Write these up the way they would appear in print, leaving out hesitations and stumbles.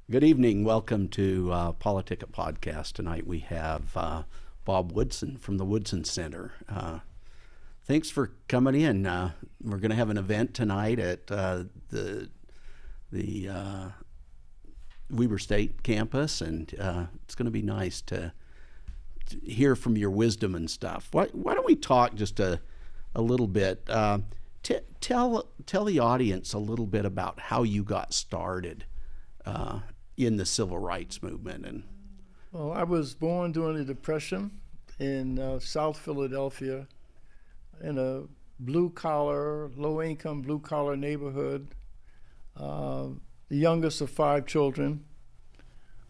Good evening. Welcome to PoliticIt podcast. Tonight we have Bob Woodson from the Woodson Center. Thanks for coming in. We're going to have an event tonight at the Weber State campus, and it's going to be nice to hear from your wisdom and stuff. Why don't we talk just a little bit? Tell the audience a little bit about how you got started in the civil rights movement. And Well, I was born during the Depression in South Philadelphia in a low-income blue-collar neighborhood, the youngest of 5 children.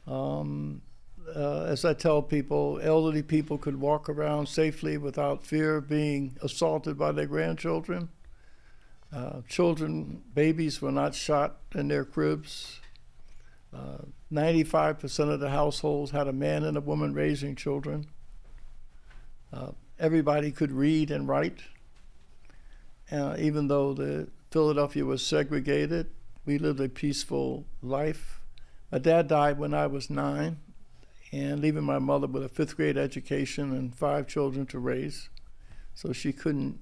As I tell people, elderly people could walk around safely without fear of being assaulted by their grandchildren. Babies were not shot in their cribs. 95% of the households had a man and a woman raising children. Everybody could read and write. Even though Philadelphia was segregated, we lived a peaceful life. My dad died when I was 9, and leaving my mother with a 5th grade education and 5 children to raise. So she couldn't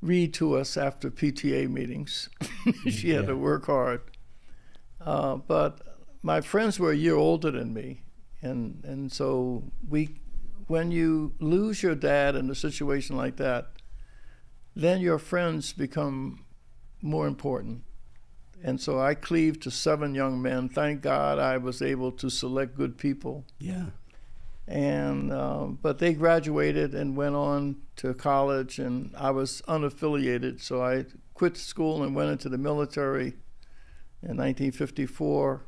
read to us after PTA meetings. She had to work hard. But my friends were a year older than me, and so when you lose your dad in a situation like that, then your friends become more important. And so I cleaved to 7 young men. Thank God I was able to select good people. yeah, And but they graduated and went on to college, and I was unaffiliated, so I quit school and went into the military in 1954.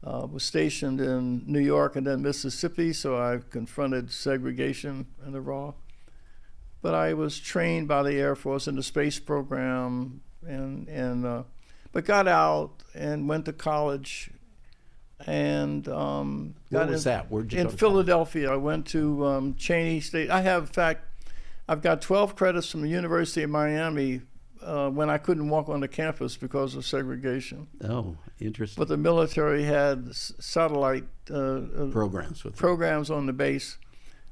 Was stationed in New York and then Mississippi, so I confronted segregation in the raw. But I was trained by the Air Force in the space program, but got out and went to college. And what was that? Where'd you in go to Philadelphia. I went to Cheney State. I've got 12 credits from the University of Miami when I couldn't walk on the campus because of segregation. Oh, interesting. But the military had satellite programs on the base.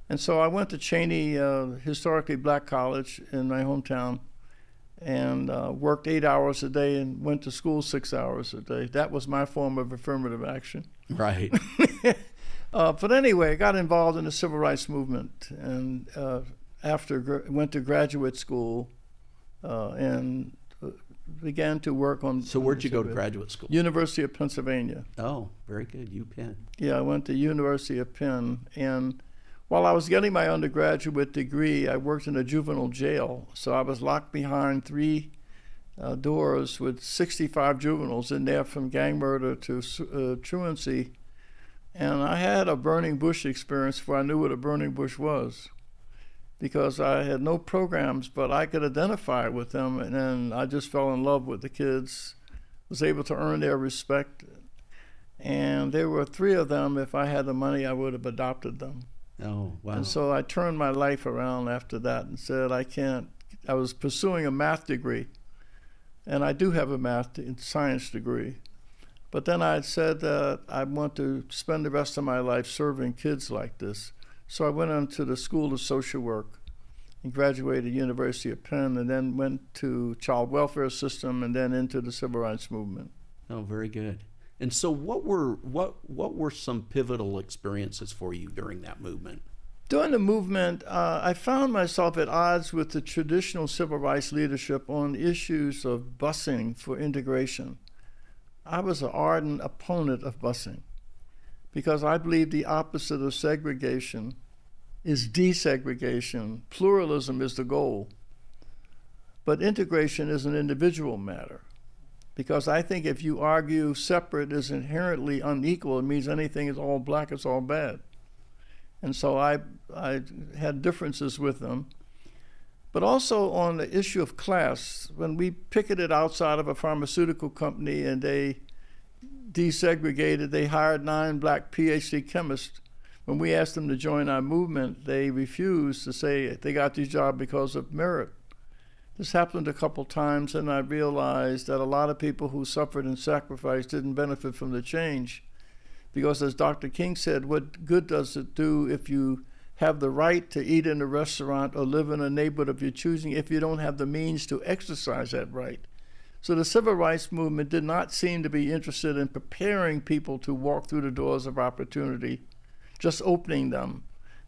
And so I went to Cheney, historically black college in my hometown, and worked 8 hours a day and went to school 6 hours a day. That was my form of affirmative action. Right. But anyway, I got involved in the civil rights movement, and went to graduate school and began to work on. So where'd you go to graduate school? University of Pennsylvania. Oh, very good. UPenn. Yeah, I went to University of Penn, and while I was getting my undergraduate degree, I worked in a juvenile jail. So I was locked behind 3 doors with 65 juveniles in there, from gang murder to truancy. And I had a burning bush experience before I knew what a burning bush was, because I had no programs, but I could identify with them. And then I just fell in love with the kids, was able to earn their respect. And there were 3 of them. If I had the money, I would have adopted them. Oh, wow. And so I turned my life around after that and said, I was pursuing a math degree, and I do have a math and science degree. But then I said that I want to spend the rest of my life serving kids like this. So I went on to the School of Social Work and graduated University of Penn, and then went to child welfare system, and then into the civil rights movement. Oh, very good. And so what were some pivotal experiences for you during that movement? During the movement, I found myself at odds with the traditional civil rights leadership on issues of busing for integration. I was an ardent opponent of busing because I believe the opposite of segregation is desegregation. Pluralism is the goal. But integration is an individual matter. Because I think if you argue separate is inherently unequal, it means anything is all black, it's all bad. And so I had differences with them. But also on the issue of class, when we picketed outside of a pharmaceutical company and they desegregated, they hired 9 black PhD chemists. When we asked them to join our movement, they refused to say they got these jobs because of merit. This happened a couple times, and I realized that a lot of people who suffered and sacrificed didn't benefit from the change. Because as Dr. King said, what good does it do if you have the right to eat in a restaurant or live in a neighborhood of your choosing if you don't have the means to exercise that right? So the civil rights movement did not seem to be interested in preparing people to walk through the doors of opportunity, just opening them,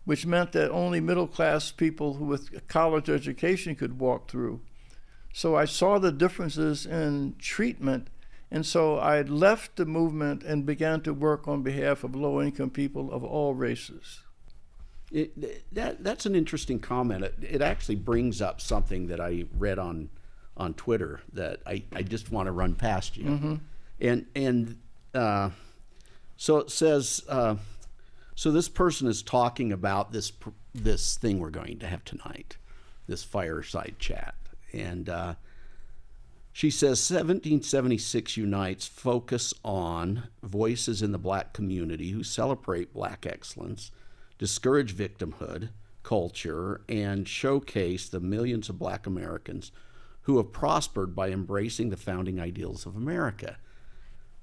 which meant that only middle-class people who with college education could walk through. So I saw the differences in treatment, and so I left the movement and began to work on behalf of low-income people of all races. That's an interesting comment. It actually brings up something that I read on Twitter that I just want to run past you. Mm-hmm. So it says, so this person is talking about this thing we're going to have tonight, this fireside chat. And she says 1776 Unites focus on voices in the black community who celebrate black excellence, discourage victimhood culture, and showcase the millions of black Americans who have prospered by embracing the founding ideals of America.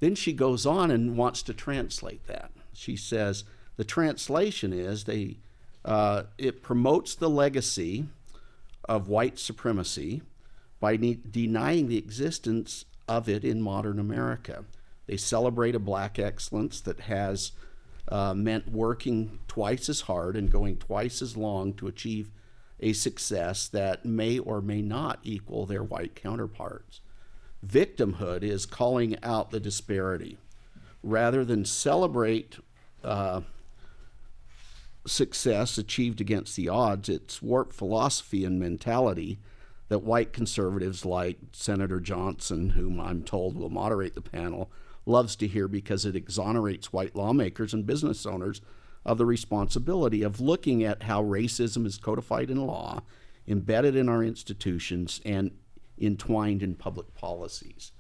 Then she goes on and wants to translate that. She says the translation is it promotes the legacy of white supremacy by denying the existence of it in modern America. They celebrate a black excellence that has meant working twice as hard and going twice as long to achieve a success that may or may not equal their white counterparts. Victimhood is calling out the disparity. Rather than celebrate success achieved against the odds, it's warped philosophy and mentality that white conservatives like Senator Johnson, whom I'm told will moderate the panel, loves to hear because it exonerates white lawmakers and business owners of the responsibility of looking at how racism is codified in law, embedded in our institutions, and entwined in public policies.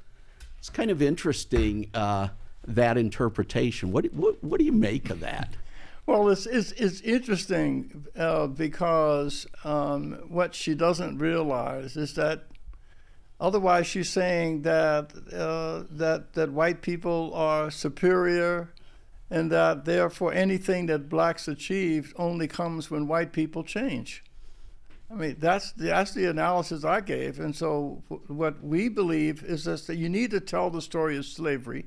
It's kind of interesting, that interpretation. What do you make of that? Well, it's interesting because what she doesn't realize is that otherwise she's saying that that white people are superior, and that therefore anything that blacks achieved only comes when white people change. I mean, that's the analysis I gave. And so what we believe is that you need to tell the story of slavery.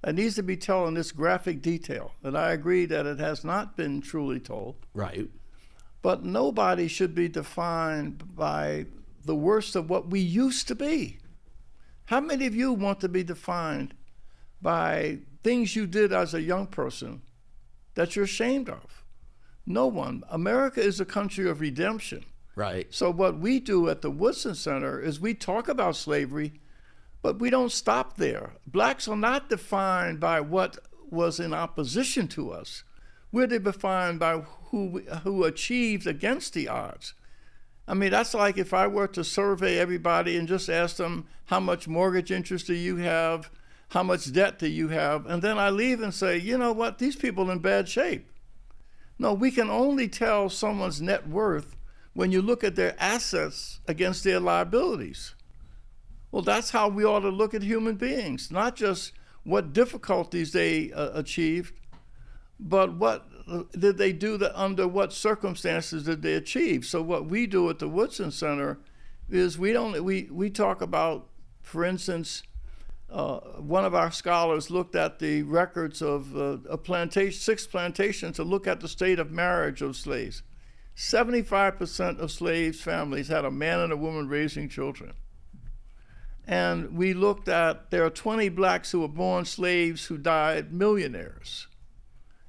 It needs to be told in this graphic detail. And I agree that it has not been truly told. Right. But nobody should be defined by the worst of what we used to be. How many of you want to be defined by things you did as a young person that you're ashamed of? No one. America is a country of redemption. Right. So what we do at the Woodson Center is we talk about slavery, but we don't stop there. Blacks are not defined by what was in opposition to us. We're defined by who achieved against the odds. I mean, that's like if I were to survey everybody and just ask them, how much mortgage interest do you have? How much debt do you have? And then I leave and say, you know what, these people are in bad shape. No, we can only tell someone's net worth when you look at their assets against their liabilities. Well, that's how we ought to look at human beings, not just what difficulties they achieved, but what did they do, under what circumstances did they achieve. So what we do at the Woodson Center is we talk about, for instance, one of our scholars looked at the records of six plantations to look at the state of marriage of slaves. 75% of slaves' families had a man and a woman raising children. And we looked at, there are 20 blacks who were born slaves who died millionaires.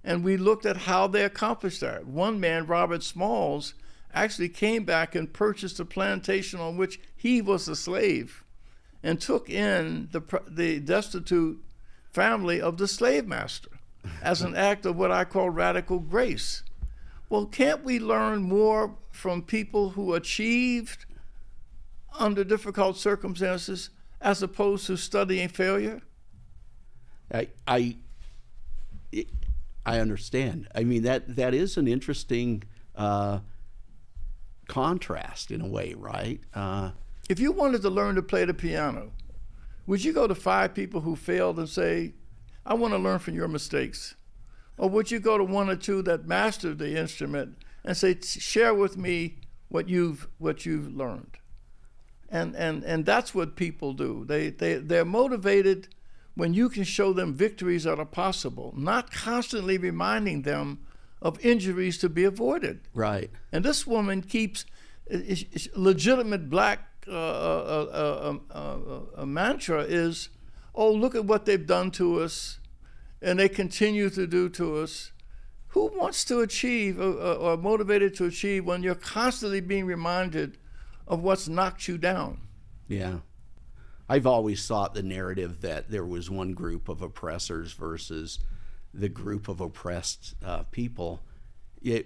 And we looked at how they accomplished that. One man, Robert Smalls, actually came back and purchased a plantation on which he was a slave and took in the destitute family of the slave master as an act of what I call radical grace. Well, can't we learn more from people who achieved under difficult circumstances as opposed to studying failure? I understand. I mean, that is an interesting contrast in a way, right? If you wanted to learn to play the piano, would you go to 5 people who failed and say, I want to learn from your mistakes? Or would you go to 1 or 2 that mastered the instrument and say, share with me what you've learned? And that's what people do. They're motivated when you can show them victories that are possible, not constantly reminding them of injuries to be avoided. Right. And this woman keeps legitimate black mantra is, oh, look at what they've done to us, and they continue to do to us. Who wants to achieve or motivated to achieve when you're constantly being reminded of what's knocked you down? Yeah. I've always thought the narrative that there was one group of oppressors versus the group of oppressed people.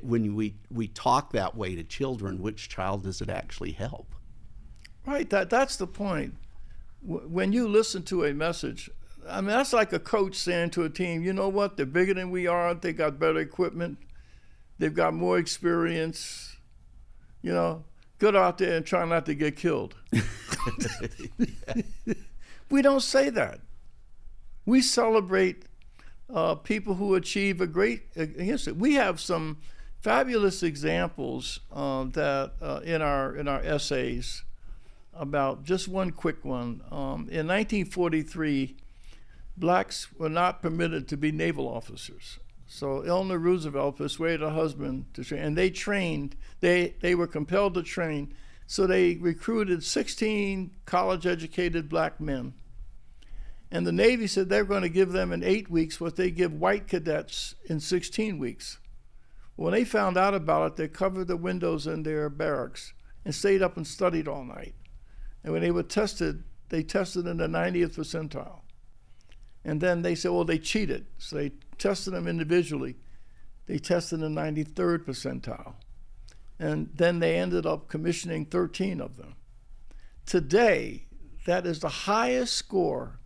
When we talk that way to children, which child does it actually help? Right, that's the point. When you listen to a message, I mean, that's like a coach saying to a team, you know what, they're bigger than we are, they got better equipment, they've got more experience, get out there and try not to get killed. We don't say that. We celebrate people who achieve a great against it. We have some fabulous examples that in our essays about just one quick one. In 1943, blacks were not permitted to be naval officers. So Eleanor Roosevelt persuaded her husband to train, and they trained. They were compelled to train. So they recruited 16 college-educated black men. And the Navy said they're going to give them in 8 weeks what they give white cadets in 16 weeks. When they found out about it, they covered the windows in their barracks and stayed up and studied all night. And when they were tested, they tested in the 90th percentile. And then they said, well, they cheated. So they tested them individually. They tested in the 93rd percentile. And then they ended up commissioning 13 of them. Today, that is the highest score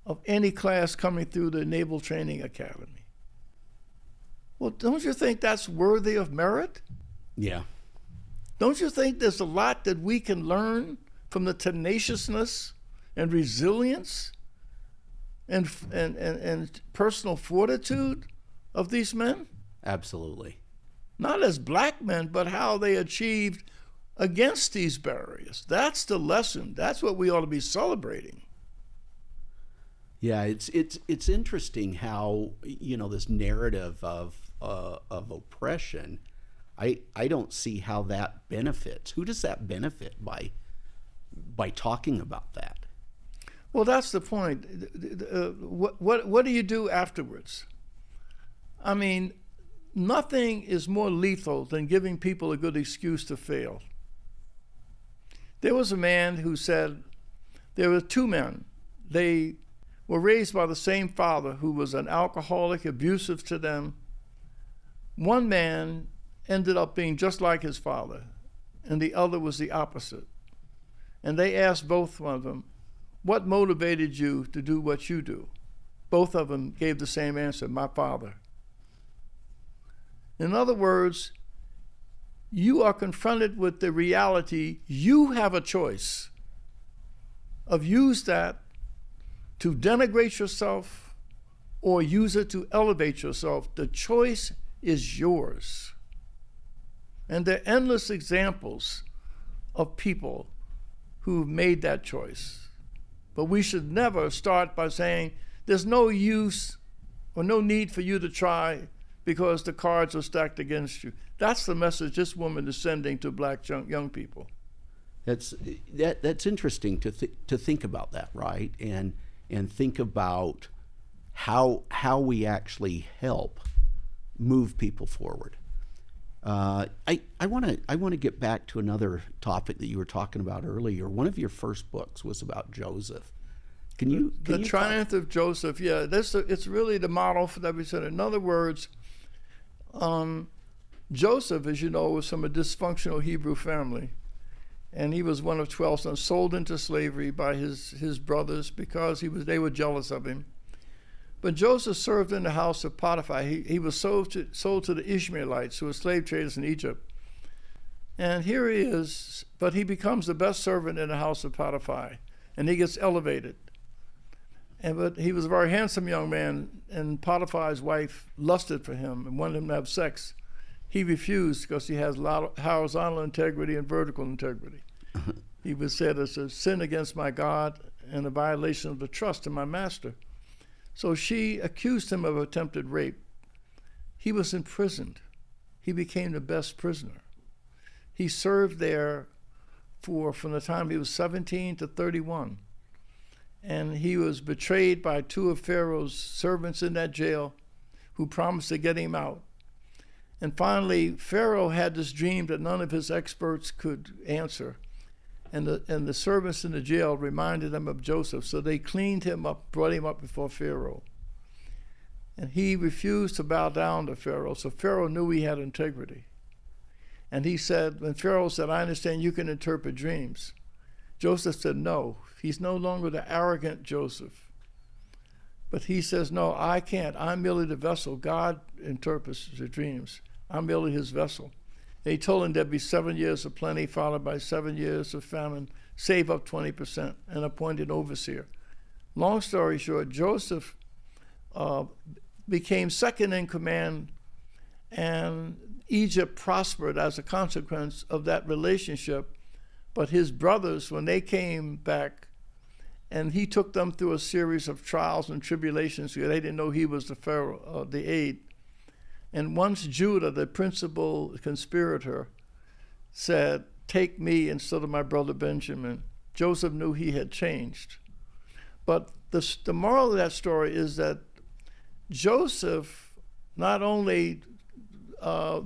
of any class coming through the Naval Training Academy. Well, don't you think that's worthy of merit? Yeah. Don't you think there's a lot that we can learn from the tenaciousness and resilience and personal fortitude of these men? Absolutely. Not as black men, but how they achieved against these barriers. That's the lesson. That's what we ought to be celebrating. Yeah, it's interesting how this narrative of oppression. I don't see how that benefits. Who does that benefit by talking about that? Well, that's the point. What do you do afterwards? I mean, nothing is more lethal than giving people a good excuse to fail. There was a man who said there were 2 men. They were raised by the same father who was an alcoholic, abusive to them. One man ended up being just like his father, and the other was the opposite. And they asked both of them, what motivated you to do what you do? Both of them gave the same answer, my father. In other words, you are confronted with the reality you have a choice of use that to denigrate yourself or use it to elevate yourself. The choice is yours. And there are endless examples of people who've made that choice. But we should never start by saying there's no use or no need for you to try because the cards are stacked against you. That's the message this woman is sending to black young people. That's interesting to think about that, right? And think about how we actually help move people forward. I want to get back to another topic that you were talking about earlier. One of your first books was about Joseph. Can you Triumph of Joseph? Yeah, it's really the model for that we said. In other words, Joseph, as you know, was from a dysfunctional Hebrew family, and he was one of 12 sons, sold into slavery by his brothers because they were jealous of him. But Joseph served in the house of Potiphar. He was sold to the Ishmaelites, who were slave traders in Egypt. And here he is, but he becomes the best servant in the house of Potiphar, and he gets elevated. But he was a very handsome young man, and Potiphar's wife lusted for him and wanted him to have sex. He refused because he has a lot of horizontal integrity and vertical integrity. He was said as a sin against my God and a violation of the trust of my master. So she accused him of attempted rape. He was imprisoned. He became the best prisoner. He served there from the time he was 17 to 31. And he was betrayed by two of Pharaoh's servants in that jail who promised to get him out. And finally, Pharaoh had this dream that none of his experts could answer. And the servants in the jail reminded them of Joseph. So they cleaned him up, brought him up before Pharaoh. And he refused to bow down to Pharaoh. So Pharaoh knew he had integrity. And he said, when Pharaoh said, I understand you can interpret dreams, Joseph said, no. He's no longer the arrogant Joseph. But he says, no, I can't. I'm merely the vessel. God interprets the dreams. I'm merely his vessel. And he told him there'd be 7 years of plenty, followed by 7 years of famine, save up 20%, and appointed overseer. Long story short, Joseph became second in command, and Egypt prospered as a consequence of that relationship. But his brothers, when they came back, and he took them through a series of trials and tribulations, because they didn't know he was the Pharaoh, the aide. And once Judah, the principal conspirator, said, take me instead of my brother Benjamin, Joseph knew he had changed. But the moral of that story is that Joseph not only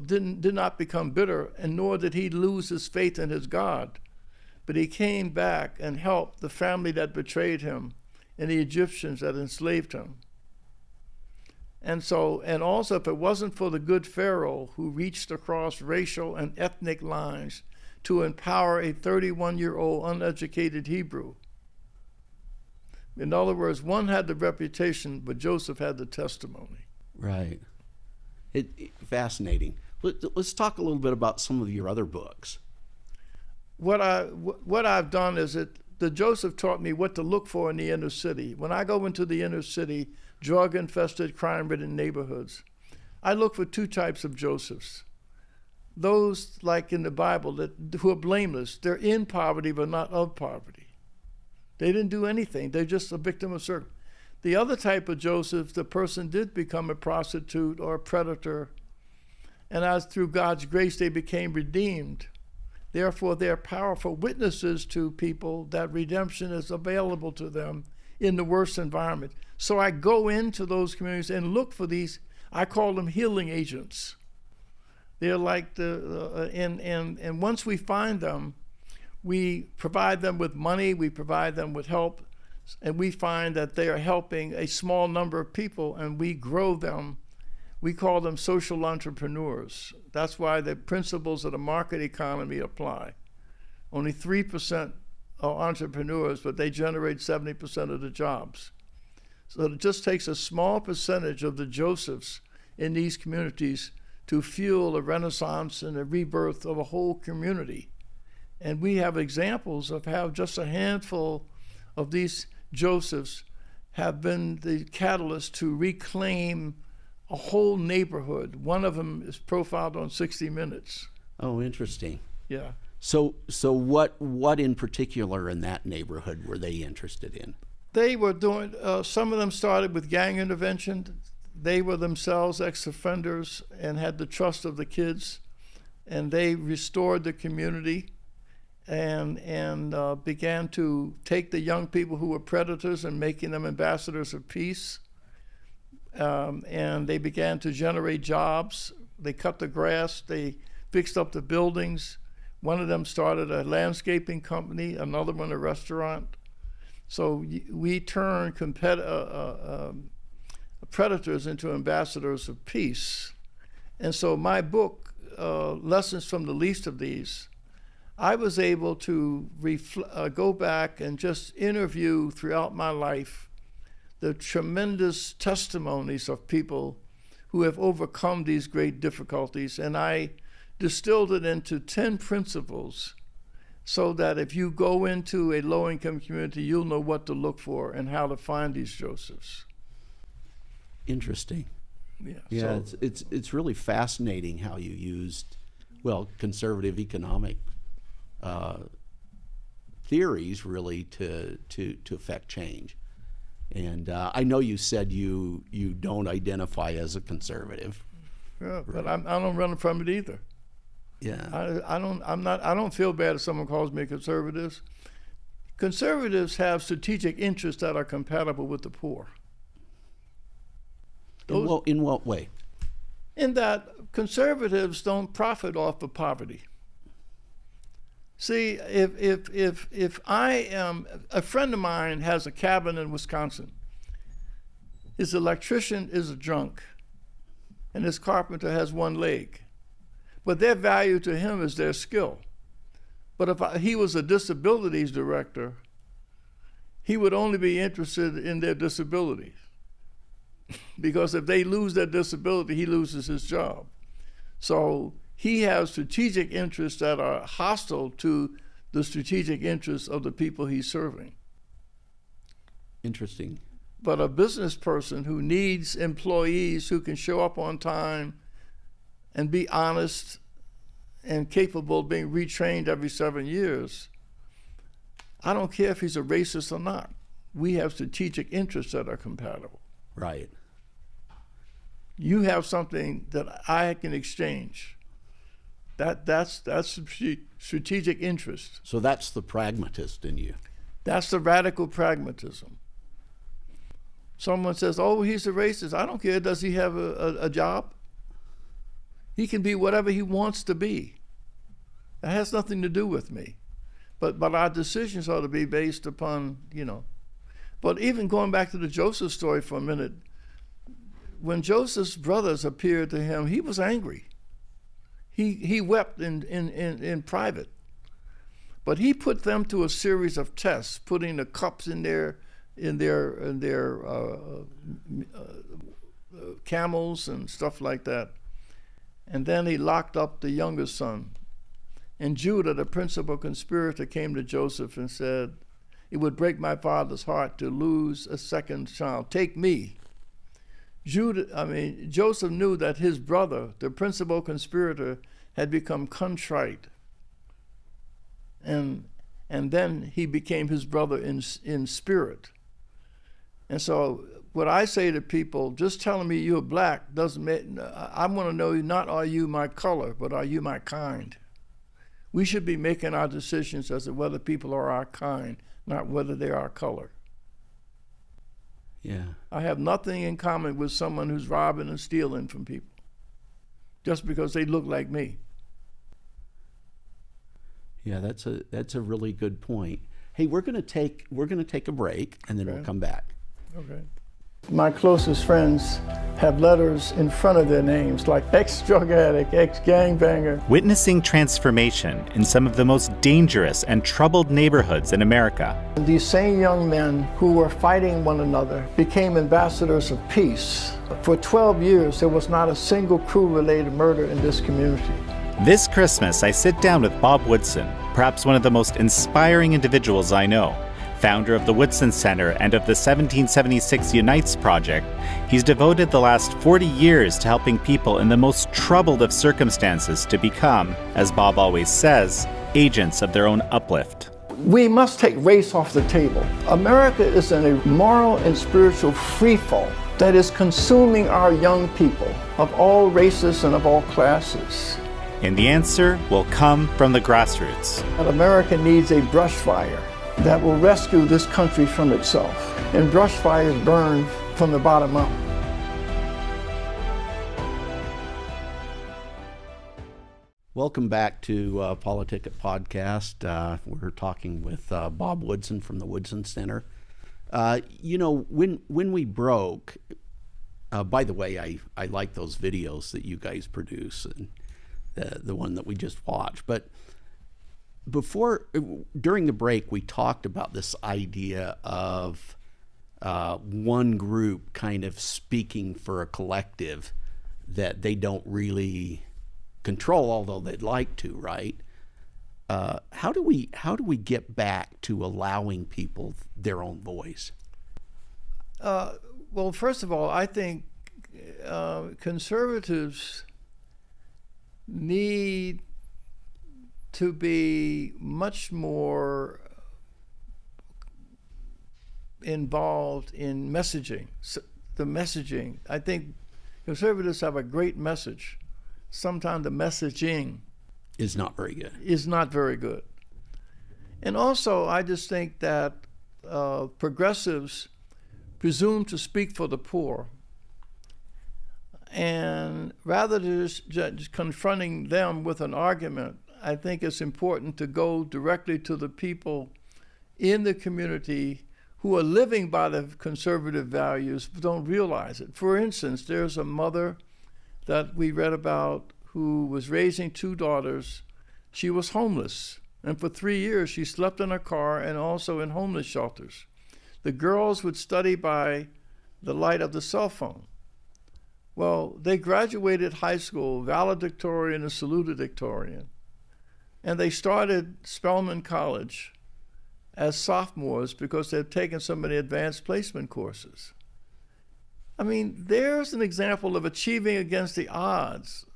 did not become bitter, and nor did he lose his faith in his God, but he came back and helped the family that betrayed him and the Egyptians that enslaved him. And also, if it wasn't for the good Pharaoh who reached across racial and ethnic lines to empower a 31-year-old uneducated Hebrew. In other words, one had the reputation, but Joseph had the testimony. Right. Fascinating. Let's talk a little bit about some of your other books. What I've done is the Joseph taught me what to look for in the inner city. When I go into the inner city, drug-infested, crime-ridden neighborhoods, I look for two types of Josephs. Those, like in the Bible, who are blameless. They're in poverty, but not of poverty. They didn't do anything. They're just a victim of circumstance. The other type of Joseph, the person did become a prostitute or a predator, and as through God's grace they became redeemed. Therefore, they're powerful witnesses to people that redemption is available to them in the worst environment. So I go into those communities and look for these, I call them healing agents. They're like and once we find them, we provide them with money, we provide them with help, and we find that they are helping a small number of people, and we grow them. We call them social entrepreneurs. That's why the principles of the market economy apply. Only 3% are entrepreneurs, but they generate 70% of the jobs. So it just takes a small percentage of the Josephs in these communities to fuel a renaissance and a rebirth of a whole community. And we have examples of how just a handful of these Josephs have been the catalyst to reclaim a whole neighborhood. One of them is profiled on 60 Minutes. Oh, interesting. Yeah. So what in particular in that neighborhood were they interested in? They were doing, some of them started with gang intervention. They were themselves ex-offenders and had the trust of the kids, and they restored the community and began to take the young people who were predators and making them ambassadors of peace. And they began to generate jobs. They cut the grass, they fixed up the buildings. One of them started a landscaping company, another one a restaurant. So we turned predators into ambassadors of peace. And so my book, Lessons from the Least of These, I was able to go back and just interview throughout my life the tremendous testimonies of people who have overcome these great difficulties. And I distilled it into 10 principles so that if you go into a low-income community, you'll know what to look for and how to find these Josephs. Interesting. Yeah, Yeah, so, it's really fascinating how you used, well, conservative economic theories really to affect change. And I know you said you don't identify as a conservative. yeah, but I don't run from it either. Yeah. I don't feel bad if someone calls me conservatives. Conservatives have strategic interests that are compatible with the poor. In what way? In that conservatives don't profit off of poverty. See, if I am, a friend of mine has a cabin in Wisconsin. His electrician is a drunk, and his carpenter has one leg. But their value to him is their skill. But if he was a disabilities director, he would only be interested in their disabilities. Because if they lose their disability, he loses his job. So he has strategic interests that are hostile to the strategic interests of the people he's serving. Interesting. But a business person who needs employees who can show up on time and be honest and capable of being retrained every 7 years, I don't care if he's a racist or not. We have strategic interests that are compatible. Right. You have something that I can exchange. That's strategic interest. So that's the pragmatist in you. That's the radical pragmatism. Someone says, oh, he's a racist. I don't care. Does he have a job? He can be whatever he wants to be. That has nothing to do with me. But our decisions ought to be based upon, But even going back to the Joseph story for a minute, when Joseph's brothers appeared to him, he was angry. He wept in private. But he put them to a series of tests, putting the cups in their camels and stuff like that. And then he locked up the youngest son. And Judah, the principal conspirator, came to Joseph and said, it would break my father's heart to lose a second child. Take me. Joseph knew that his brother, the principal conspirator, had become contrite. And then he became his brother in spirit. And so what I say to people, just telling me you're black doesn't make, I want to know not are you my color, but are you my kind? We should be making our decisions as to whether people are our kind, not whether they're our color. Yeah. I have nothing in common with someone who's robbing and stealing from people just because they look like me. Yeah, that's a really good point. Hey, we're gonna take a break and then we'll come back. Okay. My closest friends have letters in front of their names like ex-drug addict, ex-gangbanger. Witnessing transformation in some of the most dangerous and troubled neighborhoods in America. These same young men who were fighting one another became ambassadors of peace. For 12 years, there was not a single crew-related murder in this community. This Christmas, I sit down with Bob Woodson, perhaps one of the most inspiring individuals I know. Founder of the Woodson Center and of the 1776 Unites Project, he's devoted the last 40 years to helping people in the most troubled of circumstances to become, as Bob always says, agents of their own uplift. We must take race off the table. America is in a moral and spiritual freefall that is consuming our young people of all races and of all classes. And the answer will come from the grassroots. America needs a brush fire that will rescue this country from itself. And brush fires burn from the bottom up. Welcome back to PoliticIt podcast. We're talking with Bob Woodson from the Woodson Center. When we broke, by the way, I like those videos that you guys produce, and the one that we just watched. But during the break, we talked about this idea of one group kind of speaking for a collective that they don't really control, although they'd like to, right? How do we get back to allowing people their own voice? Well, first of all, I think conservatives need to be much more involved in messaging. The messaging, I think conservatives have a great message. Sometimes the messaging Is not very good. is not very good. And also, I just think that progressives presume to speak for the poor. And rather than just confronting them with an argument, I think it's important to go directly to the people in the community who are living by the conservative values but don't realize it. For instance, there's a mother that we read about who was raising 2 daughters. She was homeless, and for 3 years she slept in her car and also in homeless shelters. The girls would study by the light of the cell phone. Well, they graduated high school, valedictorian and salutatorian, and they started Spelman College as sophomores because they'd taken so many advanced placement courses. I mean, there's an example of achieving against the odds,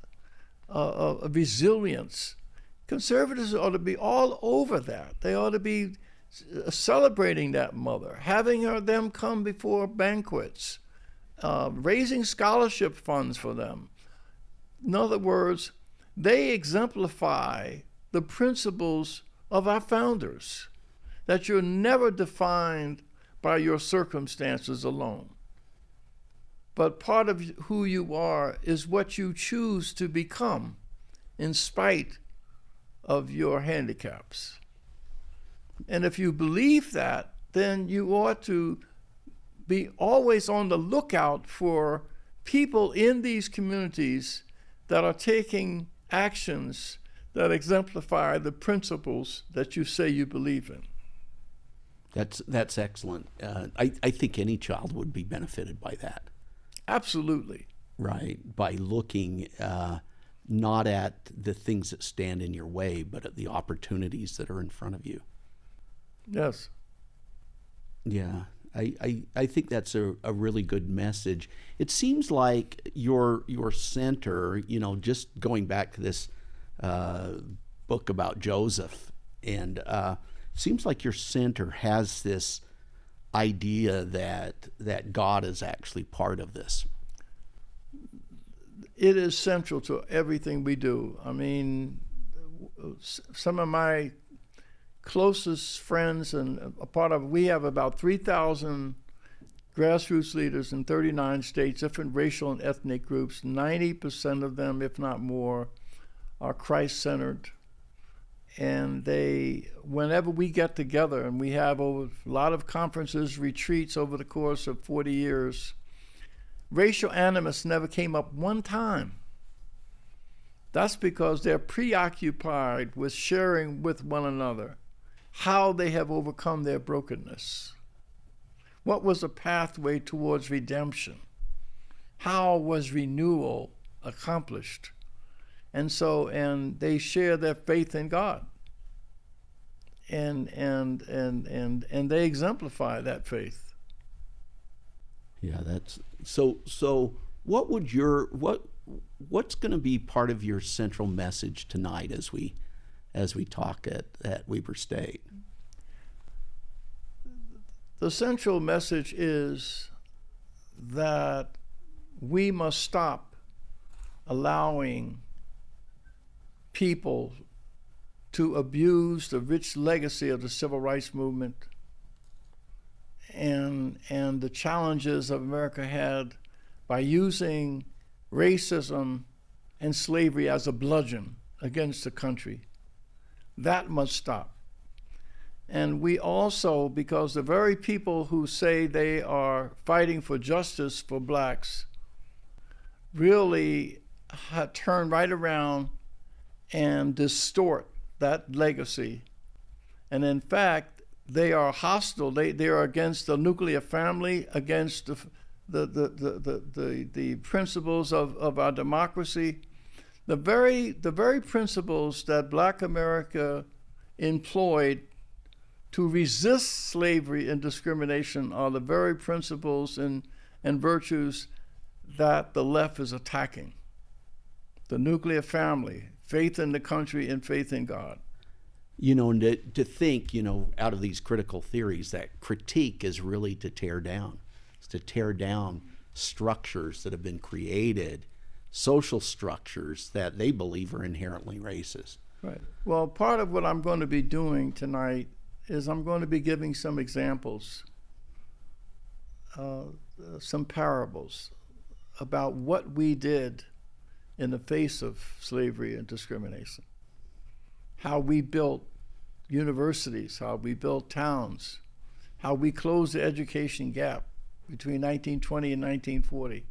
of resilience. Conservatives ought to be all over that. They ought to be celebrating that mother, having them come before banquets, raising scholarship funds for them. In other words, they exemplify the principles of our founders, that you're never defined by your circumstances alone. But part of who you are is what you choose to become in spite of your handicaps. And if you believe that, then you ought to be always on the lookout for people in these communities that are taking actions that exemplify the principles that you say you believe in. That's excellent. I think any child would be benefited by that. Absolutely. Right, by looking not at the things that stand in your way, but at the opportunities that are in front of you. Yes. Yeah, I think that's a really good message. It seems like your center, just going back to this book about Joseph, and seems like your center has this idea that God is actually part of this. It is central to everything we do. I mean, some of my closest friends and we have about 3,000 grassroots leaders in 39 states, different racial and ethnic groups. 90% of them, if not more, are Christ-centered. And whenever we get together, and we have a lot of conferences, retreats over the course of 40 years, racial animus never came up one time. That's because they're preoccupied with sharing with one another how they have overcome their brokenness. What was the pathway towards redemption? How was renewal accomplished? And they share their faith in God. And they exemplify that faith. Yeah, that's so what's going to be part of your central message tonight as we talk at Weber State? The central message is that we must stop allowing people to abuse the rich legacy of the civil rights movement and the challenges of America had by using racism and slavery as a bludgeon against the country. That must stop. And we also, because the very people who say they are fighting for justice for blacks really turn right around and distort that legacy. And in fact, they are hostile. They are against the nuclear family, against the principles of our democracy. The very principles that Black America employed to resist slavery and discrimination are the very principles and virtues that the left is attacking. The nuclear family, faith in the country, and faith in God. You know, and to think, you know, out of these critical theories, that critique is really to tear down. It's to tear down structures that have been created, social structures that they believe are inherently racist. Right. Well, part of what I'm going to be doing tonight is I'm going to be giving some examples, some parables about what we did in the face of slavery and discrimination. How we built universities, how we built towns, how we closed the education gap between 1920 and 1940.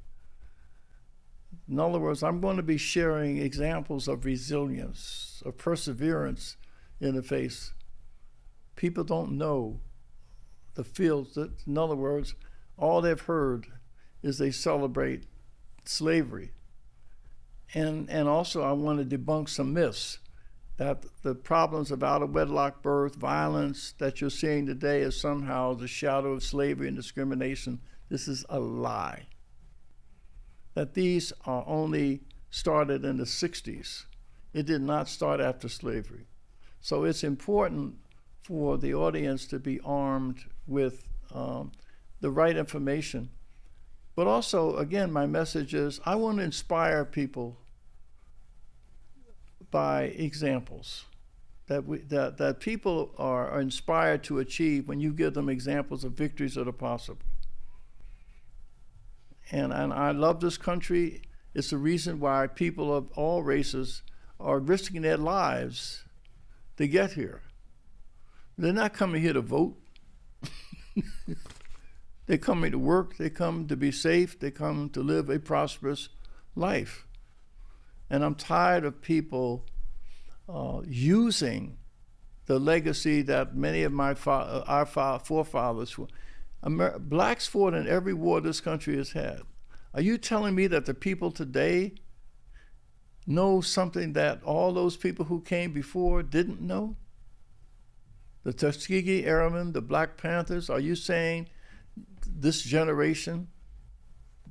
In other words, I'm going to be sharing examples of resilience, of perseverance in the face. People don't know the fields that, in other words, all they've heard is they celebrate slavery. And also I want to debunk some myths that the problems of out-of-wedlock birth, violence that you're seeing today is somehow the shadow of slavery and discrimination. This is a lie. That these are only started in the 60s. It did not start after slavery. So it's important for the audience to be armed with the right information. But also, again, my message is I want to inspire people by examples that people are inspired to achieve when you give them examples of victories that are possible. And I love this country. It's the reason why people of all races are risking their lives to get here. They're not coming here to vote. They're coming to work. They come to be safe. They come to live a prosperous life. And I'm tired of people using the legacy that many of our forefathers were. Blacks fought in every war this country has had. Are you telling me that the people today know something that all those people who came before didn't know? The Tuskegee Airmen, the Black Panthers, are you saying this generation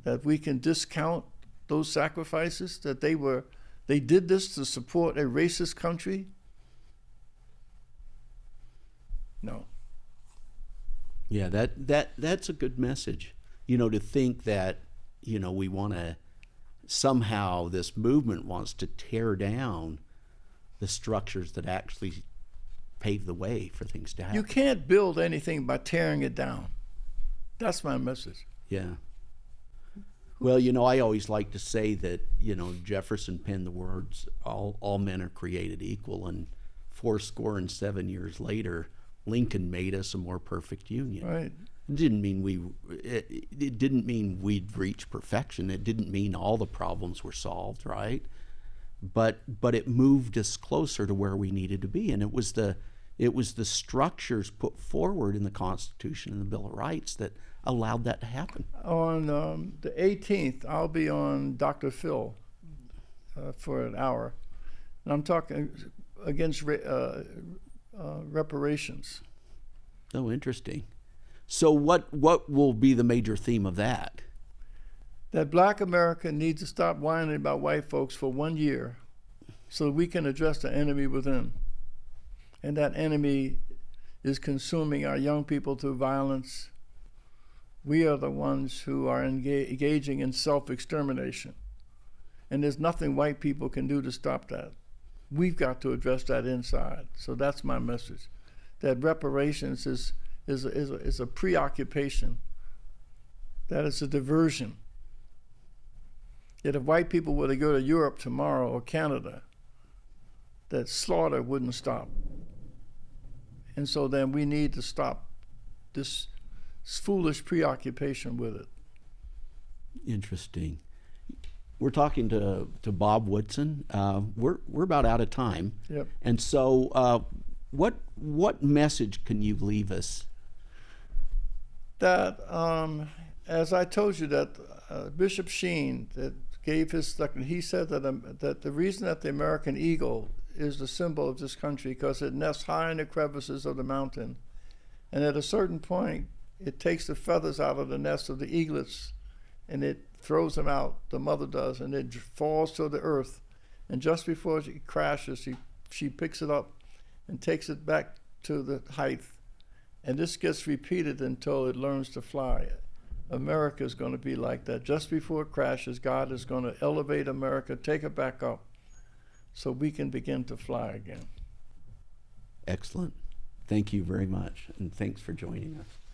that we can discount those sacrifices, that they did this to support a racist country? No. Yeah, that's a good message. You know, to think that, you know, we want to somehow, this movement wants to tear down the structures that actually pave the way for things to happen. You can't build anything by tearing it down. That's my message. Yeah. Well, you know, I always like to say that, you know, Jefferson penned the words, all men are created equal, and 77 years later, Lincoln made us a more perfect union. Right. It didn't mean we'd reach perfection. It didn't mean all the problems were solved, right? But it moved us closer to where we needed to be, and it was the structures put forward in the Constitution and the Bill of Rights that allowed that to happen. On the 18th, I'll be on Dr. Phil for an hour, and I'm talking against reparations. Oh, interesting. So what will be the major theme of that? That Black America needs to stop whining about white folks for 1 year so we can address the enemy within. And that enemy is consuming our young people through violence. We are the ones who are engaging in self-extermination. And there's nothing white people can do to stop that. We've got to address that inside. So that's my message. That reparations is a preoccupation. That it's a diversion. That if white people were to go to Europe tomorrow or Canada, that slaughter wouldn't stop. And so then we need to stop this foolish preoccupation with it. Interesting. We're talking to Bob Woodson. We're about out of time. Yep. And so what message can you leave us? That, as I told you, that Bishop Sheen, that gave his, he said that the reason that the American eagle is the symbol of this country because it nests high in the crevices of the mountain. And at a certain point, it takes the feathers out of the nest of the eaglets and it throws them out, the mother does, and it falls to the earth. And just before she crashes, she picks it up and takes it back to the height. And this gets repeated until it learns to fly. America is going to be like that. Just before it crashes, God is going to elevate America, take it back up, so we can begin to fly again. Excellent. Thank you very much, and thanks for joining us.